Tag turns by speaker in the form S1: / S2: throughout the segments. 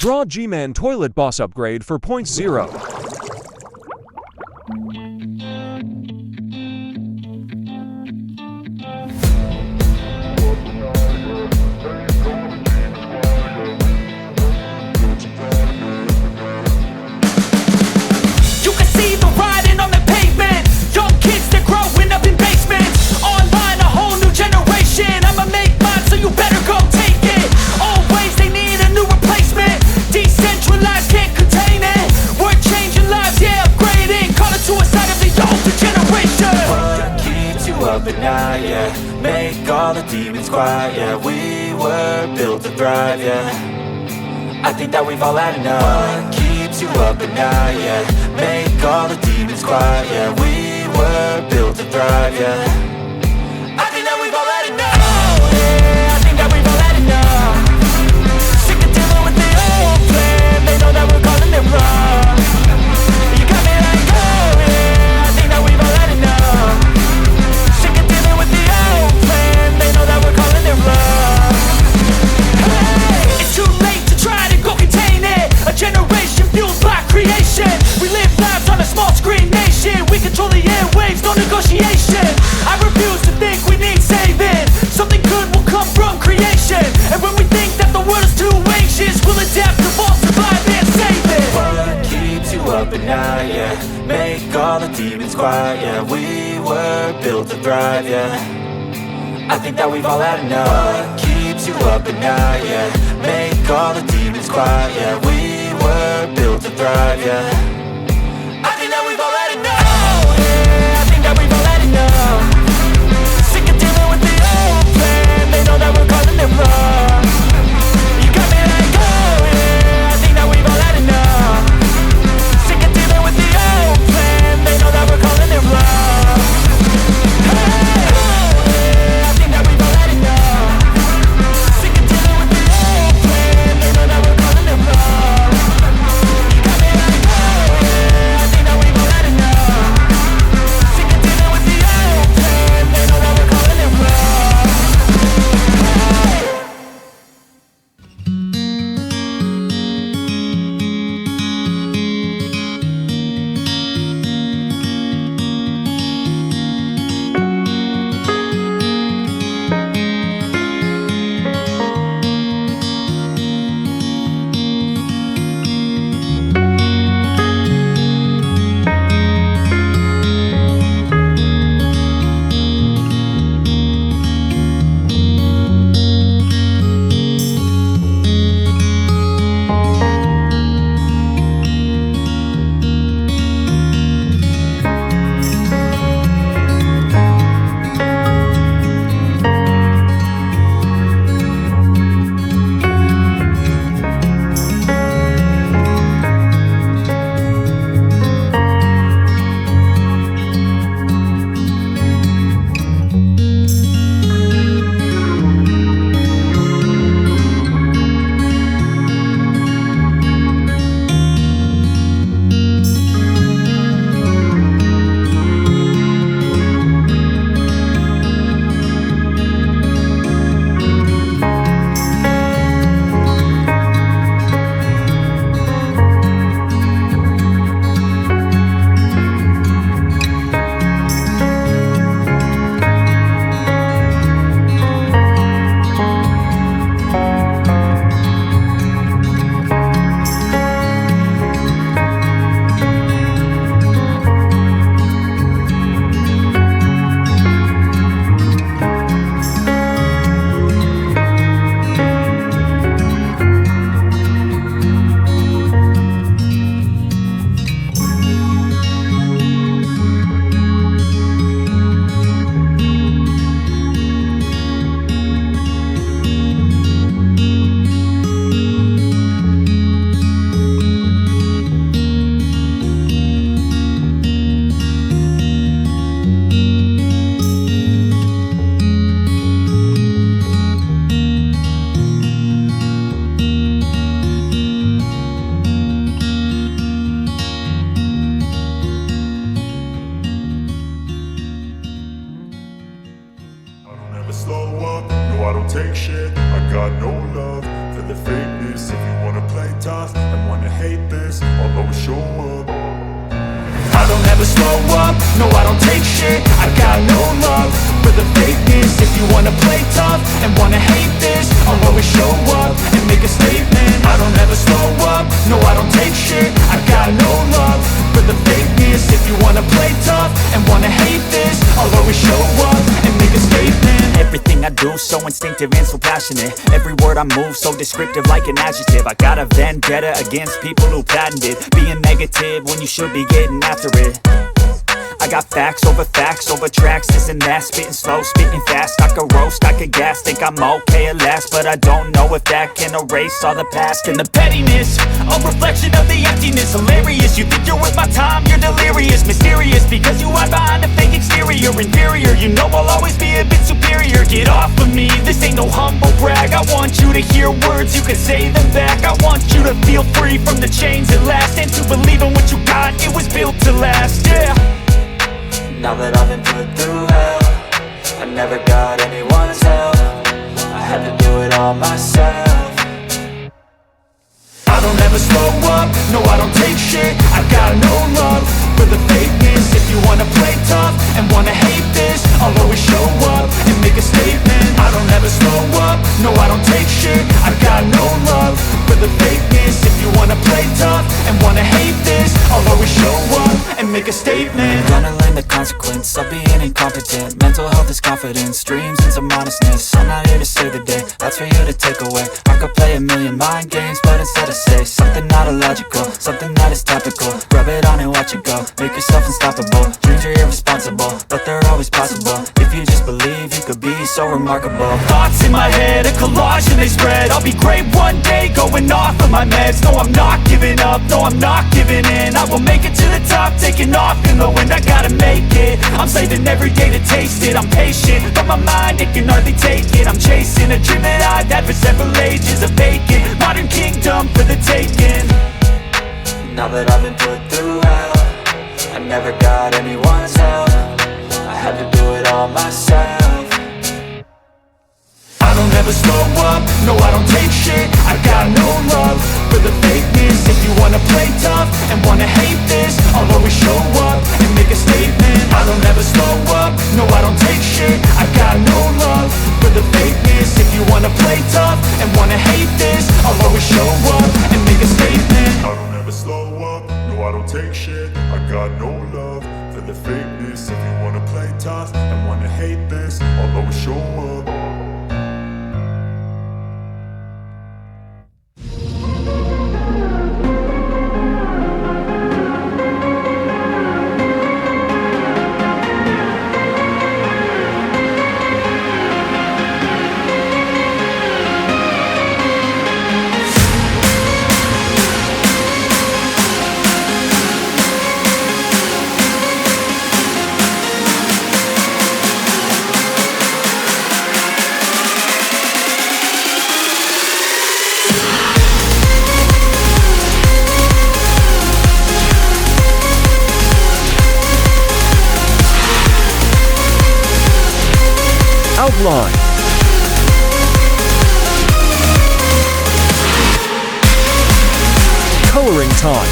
S1: Draw G-Man Toilet Boss Upgrade for point 0.
S2: At night, yeah. Make all the demons quiet, yeah. We were built to thrive, yeah. I think that we've all had enough. What keeps you up at night, yeah. Make all the demons quiet, yeah. We were built to thrive, yeah. I think that we've all had enough. Oh, yeah, I think that we've all had enough. Sick of dealing with the old plan. They know that we're calling it wrong. You got me like, oh, yeah, I think that we've all had enough. They know that we're calling it wrong. Hey, it's too late to try to go contain it. A generation fueled by creation. We live lives on a small screen nation. We control the airwaves, no negotiation. I refuse to think we need saving. Something good will come from creation. And when we think that the world is too anxious, we'll adapt, evolve, survive and save it. What keeps you up at night, yeah. Make all the demons quiet, yeah. We were built to thrive, yeah. I think that we've all had enough. What keeps you up at night, yeah. Make all the demons quiet, yeah. We were built to thrive, yeah. I think that we've all had enough. Oh, yeah, I think that we've all had enough. Sick of dealing with the old plan. They know that we're calling it wrong. You got me like, oh, yeah, I think that we've all had enough. Sick of dealing with the old plan. They know that we're calling it wrong. Hey.
S3: take shit. I got no love for the fakeness. If you wanna play tough, show up.
S2: I don't ever slow up, no I don't take shit. I got no love for the fakeness. If you wanna play tough and wanna hate this, I'll always show up and make a statement. I don't ever slow up, no I don't take shit. I got no love for the fakeness. If you wanna play tough and wanna hate this, I'll always show up and make a statement. Everything I do so instinctive and so passionate. Every word I move so descriptive like an adjective. I got a vendetta against people who patented being negative when you should be getting after it. I got facts over tracks, this and that. Spitting slow, spitting fast. I could roast, I could gas. Think I'm okay at last, but I don't know if that can erase all the past. And the pettiness, a reflection of the emptiness. Hilarious, you think you're worth my time, you're delirious. Mysterious, because you hide behind a fake exterior. Inferior, you know I'll always be a bit superior. Get off of me, this ain't no humble brag. I want you to hear words, you can say them back. I want you to feel free from the chains at last, and to believe in what you got, it was built to last, yeah.
S4: Now that I've been put through hell, I never got anyone's help. I had to do it all myself.
S2: I don't ever slow up, no I don't take shit. I got no love for the fakeness. If you wanna play tough and wanna hate this, I'll always show up and make a statement. I don't ever slow up, no I don't take shit. I got no love for the fakeness. If you wanna play tough and wanna hate this, I'll always show up and make a statement.
S4: Gonna learn the consequence of being incompetent. Mental health is confidence, dreams and some honestness. I'm not here to save the day, that's for you to take away. I could play a million mind games, but instead I say something not illogical, something that is topical. Rub it on and watch it go, make yourself unstoppable. Dreams are irresponsible, but they're always possible. If you just believe, you could be so remarkable.
S2: Thoughts in my head, a collage and they spread. I'll be great one day, going off of my meds. No I'm not giving up, no I'm not giving in. I will make it to the top, taking off in the wind. I gotta make it, I'm saving every day to taste it. I'm patient, but my mind, it can hardly take it. I'm chasing a dream that I've had for several ages. A vacant, modern kingdom for the taking.
S4: Now that I've been put through hell, I never got anyone's help. I had to do it all myself.
S2: I don't ever slow up, no I don't take shit. I got no love for the fakeness. If you wanna play tough and wanna hate this, I'll always show up and make a statement. I don't ever slow up, no I don't take shit. I got no love for the fakeness. If you wanna play tough and wanna hate this, I'll always show up and make a statement.
S3: I don't ever slow up, no I don't take shit. I got no love for the fakeness. If you wanna play tough and wanna hate this, I'll always show up.
S1: Outline. Coloring time.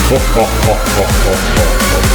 S3: ha ha ha ha.